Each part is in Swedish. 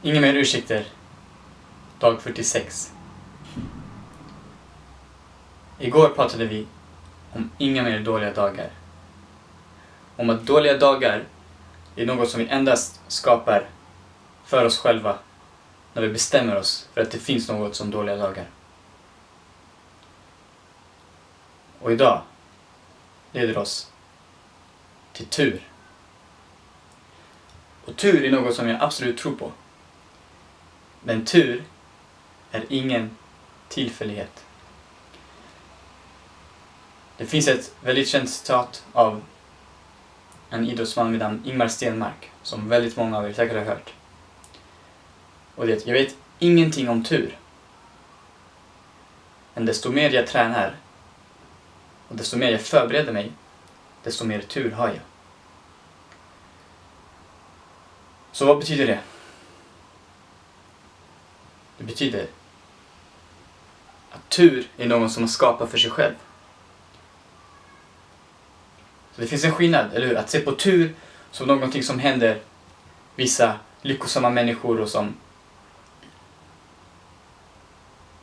Inga mer ursäkter. Dag 46. Igår pratade vi om inga mer dåliga dagar. Om att dåliga dagar är något som vi endast skapar för oss själva när vi bestämmer oss för att det finns något som dåliga dagar. Och idag leder oss till tur. Och tur är något som jag absolut tror på. Men tur är ingen tillfällighet. Det finns ett väldigt känt citat av en idrottsman vid namn Ingmar Stenmark som väldigt många av er säkert har hört. Och det är: jag vet ingenting om tur. Men desto mer jag tränar och desto mer jag förbereder mig, desto mer tur har jag. Så vad betyder det? Det betyder att tur är någon som man skapar för sig själv. Så det finns en skillnad, eller hur? Att se på tur som någonting som händer vissa lyckosamma människor och som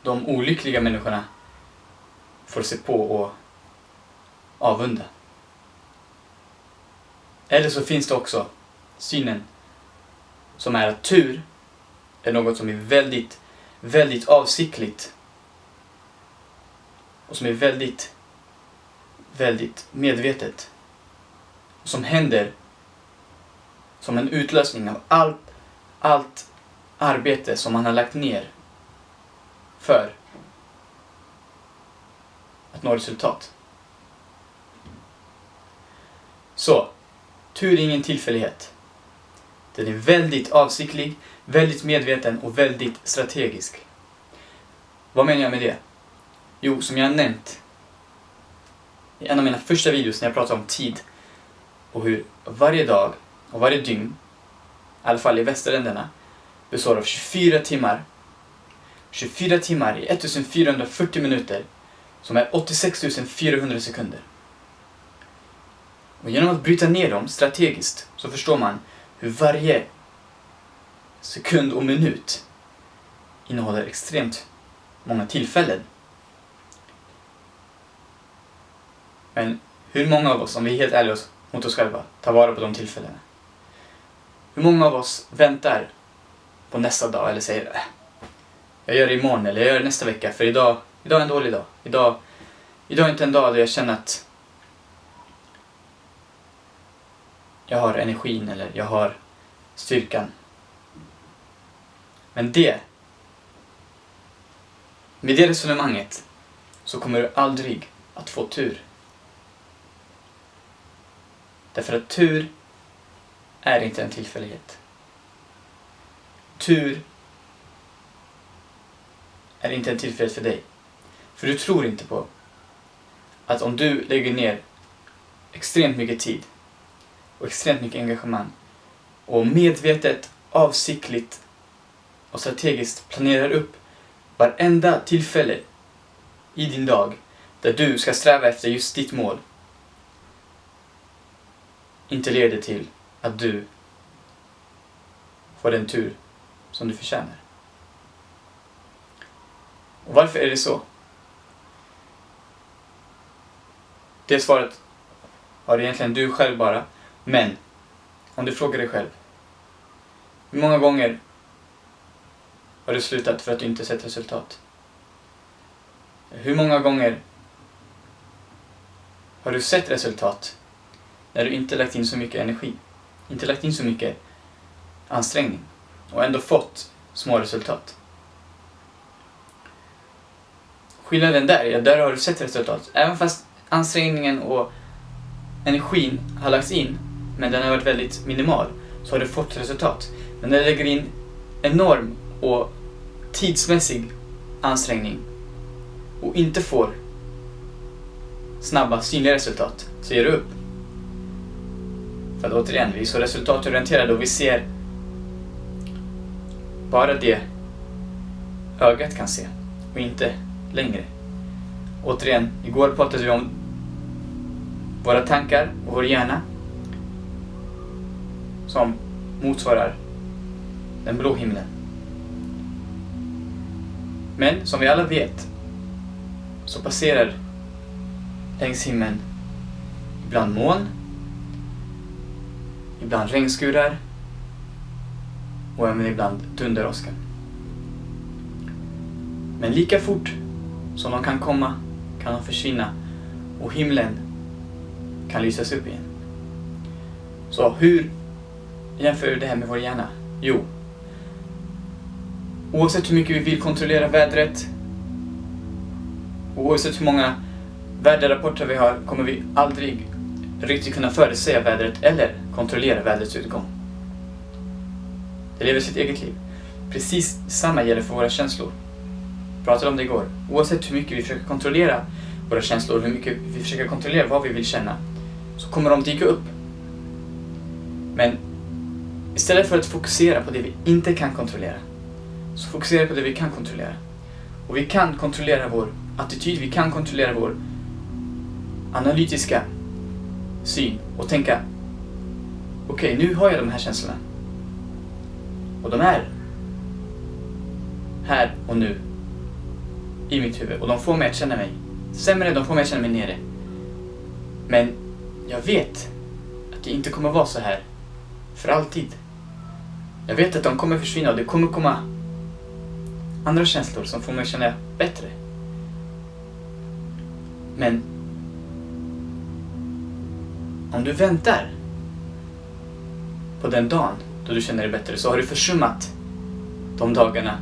de olyckliga människorna får se på och avunda. Eller så finns det också synen som är att tur är något som är väldigt, väldigt avsiktligt och som är väldigt, väldigt medvetet och som händer som en utlösning av allt arbete som man har lagt ner för att nå resultat. Så, tur är ingen tillfällighet. Den är väldigt avsiktlig, väldigt medveten och väldigt strategisk. Vad menar jag med det? Jo, som jag har nämnt i en av mina första videos när jag pratade om tid och hur varje dag och varje dygn, i alla fall i västländerna, består av 24 timmar. 24 timmar i 1440 minuter som är 86 400 sekunder. Och genom att bryta ner dem strategiskt så förstår man hur varje sekund och minut innehåller extremt många tillfällen. Men hur många av oss, om vi är helt ärliga mot oss själva, tar vara på de tillfällena? Hur många av oss väntar på nästa dag eller säger jag gör det imorgon eller jag gör det nästa vecka för idag är en dålig dag. Idag är inte en dag där jag känner att jag har energin eller jag har styrkan. Men med det resonemanget så kommer du aldrig att få tur. Därför att tur är inte en tillfällighet. Tur är inte en tillfällighet för dig. För du tror inte på att om du lägger ner extremt mycket tid och extremt mycket engagemang och medvetet, avsiktligt och strategiskt planerar upp varenda tillfälle i din dag där du ska sträva efter just ditt mål, inte leder till att du får den tur som du förtjänar. Och varför är det så? Det svaret har egentligen du själv bara. Men om du frågar dig själv, hur många gånger har du slutat för att du inte sett resultat? Hur många gånger har du sett resultat när du inte lagt in så mycket energi, inte lagt in så mycket ansträngning och ändå fått små resultat? Skillnaden där har du sett resultat. Även fast ansträngningen och energin har lagts in, men den har varit väldigt minimal, så har du fått resultat. Men när du lägger in enorm och tidsmässig ansträngning och inte får snabba, synliga resultat, så ger du upp. För att återigen, vi är så resultatorienterade och vi ser bara det ögat kan se och inte längre. Återigen, igår pratade vi om våra tankar och vår hjärna som motsvarar den blå himlen. Men som vi alla vet så passerar längs himlen ibland moln, ibland regnskurar och även ibland dunderåska. Men lika fort som de kan komma kan de försvinna och himlen kan lysas upp igen. Så hur jämför du det här med vår hjärna? Jo, oavsett hur mycket vi vill kontrollera vädret, oavsett hur många väderrapporter vi har, kommer vi aldrig riktigt kunna förutsäga vädret eller kontrollera vädrets utgång. Det lever sitt eget liv. Precis samma gäller för våra känslor. Jag pratade om det igår. Oavsett hur mycket vi försöker kontrollera våra känslor, hur mycket vi försöker kontrollera vad vi vill känna, så kommer de dyka upp. Men istället för att fokusera på det vi inte kan kontrollera, så fokusera på det vi kan kontrollera. Och vi kan kontrollera vår attityd, vi kan kontrollera vår analytiska syn och tänka: okej, nu har jag de här känslorna. Och de är här och nu i mitt huvud. Och de får mig att känna mig sämre, de får mig att känna mig nere. Men jag vet att det inte kommer vara så här för alltid. Jag vet att de kommer försvinna och det kommer komma andra känslor som får mig att känna bättre. Men om du väntar på den dagen då du känner dig bättre, så har du försummat de dagarna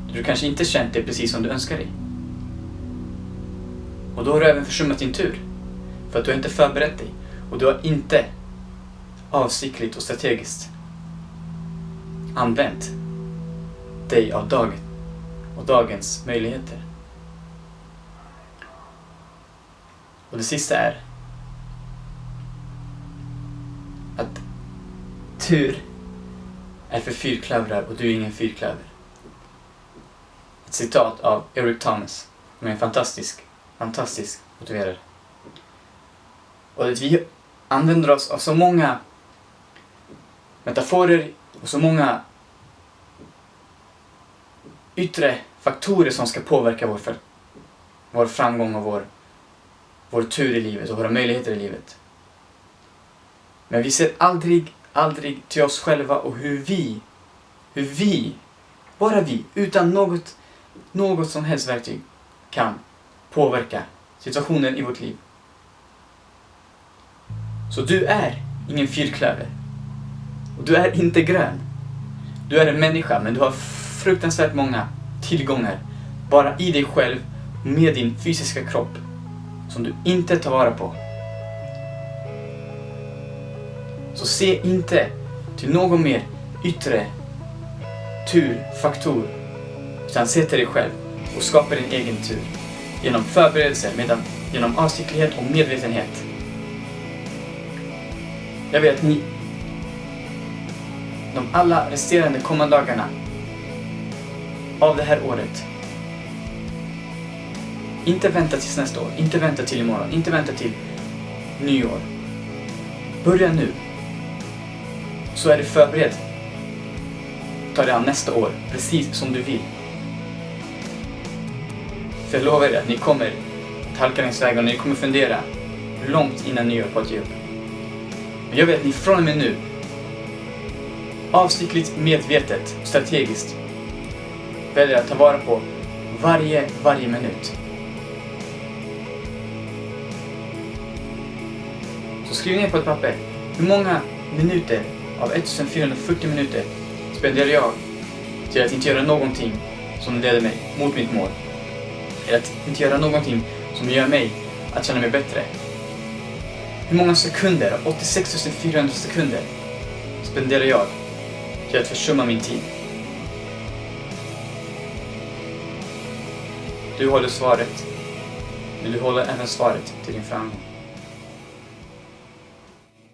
då du kanske inte känt det precis som du önskar dig. Och då har du även försummat din tur, för att du har inte förberett dig och du har inte avsiktligt och strategiskt använt dig av dagen och dagens möjligheter. Och det sista är att tur är för fyrklövrar och du är ingen fyrklöver. Ett citat av Eric Thomas, som är en fantastisk motiverare. Och att vi använder oss av så många metaforer och så många yttre faktorer som ska påverka vår framgång och vår tur i livet och våra möjligheter i livet. Men vi ser aldrig till oss själva och hur vi, bara vi, utan något som helst verktyg kan påverka situationen i vårt liv. Så du är ingen fyrklöver. Och du är inte grön. Du är en människa, men du har fruktansvärt många tillgångar bara i dig själv med din fysiska kropp som du inte tar vara på. Så se inte till någon mer yttre turfaktor, utan se till dig själv och skapa din egen tur genom förberedelser, genom avsiktlighet och medvetenhet. Jag vet att ni de alla resterande kommande dagarna av det här året, inte vänta tills nästa år, inte vänta till imorgon, inte vänta till nyår. Börja nu, så är du förberedd. Ta dig an nästa år precis som du vill. För jag lovar er att ni kommer att halka längs vägen och ni kommer fundera långt innan nyår på att ge upp. Men jag vet att ni från och med nu avsiktligt, medvetet och strategiskt väljer att ta vara på varje minut. Så skriv ner på ett papper: hur många minuter av 1440 minuter spenderar jag till att inte göra någonting som leder mig mot mitt mål? Eller att inte göra någonting som gör mig att känna mig bättre? Hur många sekunder av 86 400 sekunder spenderar jag till att försumma min tid? Du håller svaret, men du håller även svaret till din framgång.